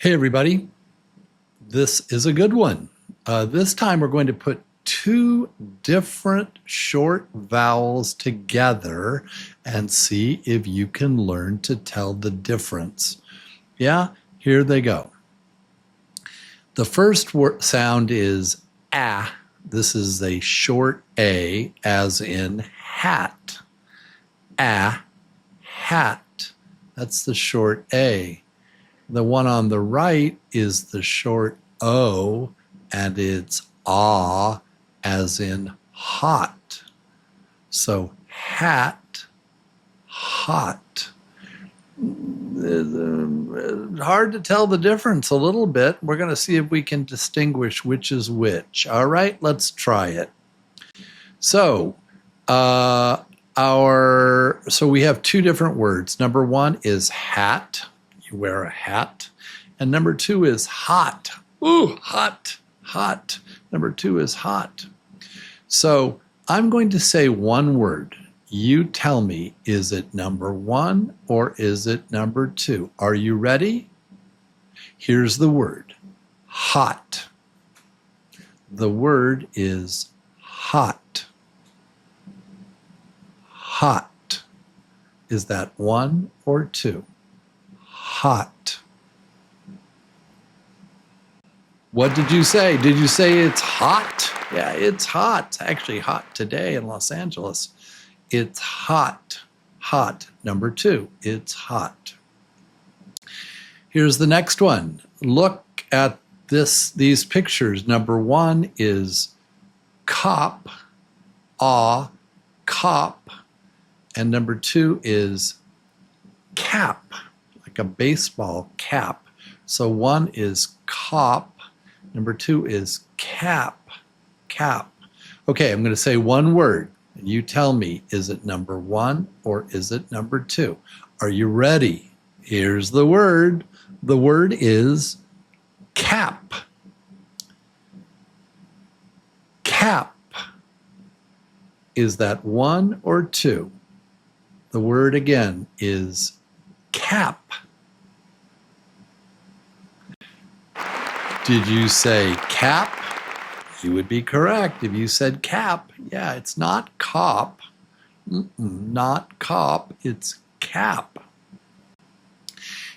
Hey everybody, this is a good one. This time we're going to put two different short vowels together and see if you can learn to tell the difference. Yeah, here they go. The first sound is ah. This is a short A as in hat. Ah, hat. That's the short A. The one on the right is the short O, and it's ah, as in hot. So hat, hot. Hard to tell the difference a little bit. We're going to see if we can distinguish which is which. All right, let's try it. So, we have two different words. Number one is hat. You wear a hat. And number two is hot. Ooh, hot, hot. Number two is hot. So I'm going to say one word. You tell me, is it number one or is it number two? Are you ready? Here's the word, hot. The word is hot. Hot. Is that one or two? Hot. What did you say? Did you say it's hot? Yeah, it's hot. It's actually hot today in Los Angeles. It's hot. Hot. Number two, it's hot. Here's the next one. Look at these pictures. Number one is cop, cop. And number two is cap, like a baseball cap. So one is cop, number two is cap, cap. Okay, I'm going to say one word, and you tell me, is it number one or is it number two? Are you ready? Here's the word. The word is cap. Cap. Is that one or two? The word again is cap. Did you say cap? You would be correct if you said cap. Yeah, it's not cop. Not cop, it's cap.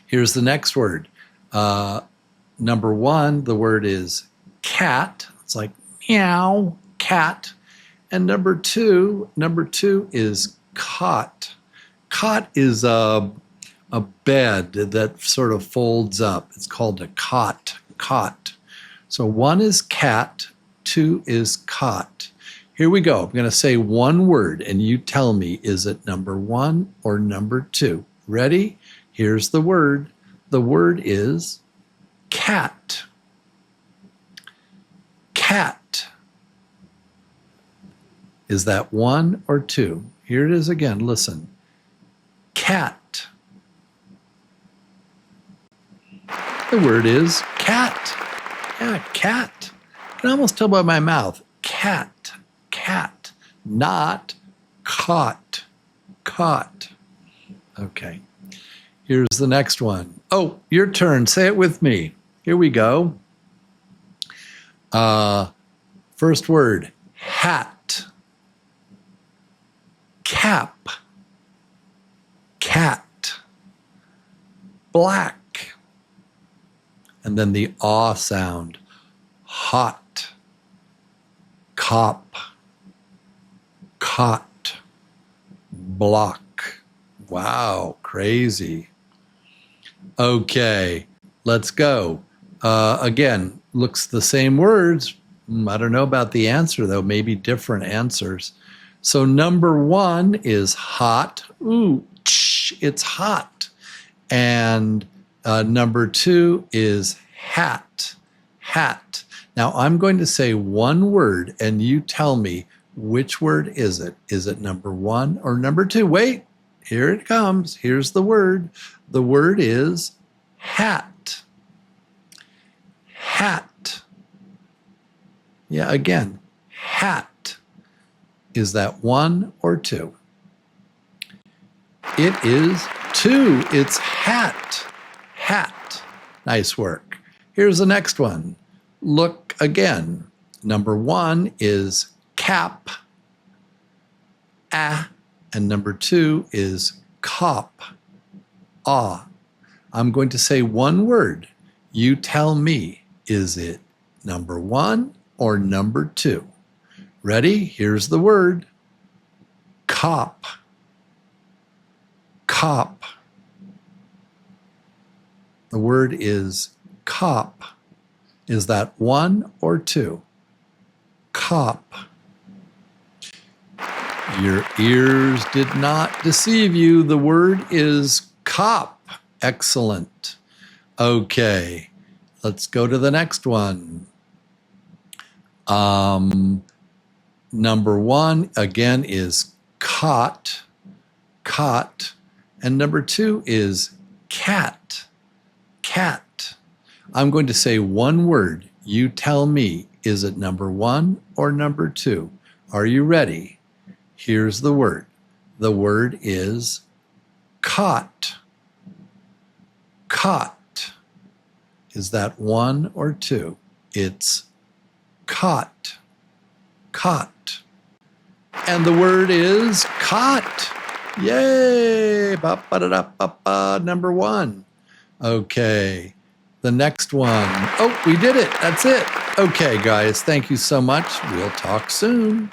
Here's the next word. Number one, the word is cat. It's like meow, cat. And number two is cot. Cot is a bed that sort of folds up. It's called a cot. Cot. So one is cat, two is cot. Here we go. I'm going to say one word and you tell me, is it number one or number two? Ready? Here's the word. The word is cat. Cat. Is that one or two? Here it is again. Listen. Cat. The word is cat. Yeah, cat. I can almost tell by my mouth. Cat. Cat. Not caught. Caught. Okay. Here's the next one. Oh, your turn. Say it with me. Here we go. First word, hat. Cap. Cat. Black. And then the ah sound. Hot. Cop. Cot. Block. Wow, crazy. Okay, let's go. Again, looks the same words. I don't know about the answer though, maybe different answers. So number one is hot. Ooh, it's hot. And number two is hat. Hat. Now I'm going to say one word and you tell me which word is it. Is it number one or number two? Wait, here it comes. Here's the word. The word is hat. Hat. Yeah, again, hat. Is that one or two? It is two. It's hat. Hat. Nice work. Here's the next one. Look again. Number 1 is cap, ah, and number 2 is cop, ah. I'm going to say one word. You tell me, is it number 1 or number 2? Ready? Here's the word. Cop, cop. The word is cop. Is that 1 or 2? Cop. Your ears did not deceive you. The word is cop. Excellent. Okay, let's go to the next one. Number 1 again is cot, cot, and number 2 is cat, cat. I'm going to say one word. You tell me, is it number 1 or number 2? Are you ready? Here's the word. The word is cot, cot. Is that 1 or 2? It's cot, cot. And the word is cot. Yay! Ba-ba-da-da-ba-ba. Number 1. Okay, the next one. Oh, we did it. That's it. Okay, guys, thank you so much. We'll talk soon.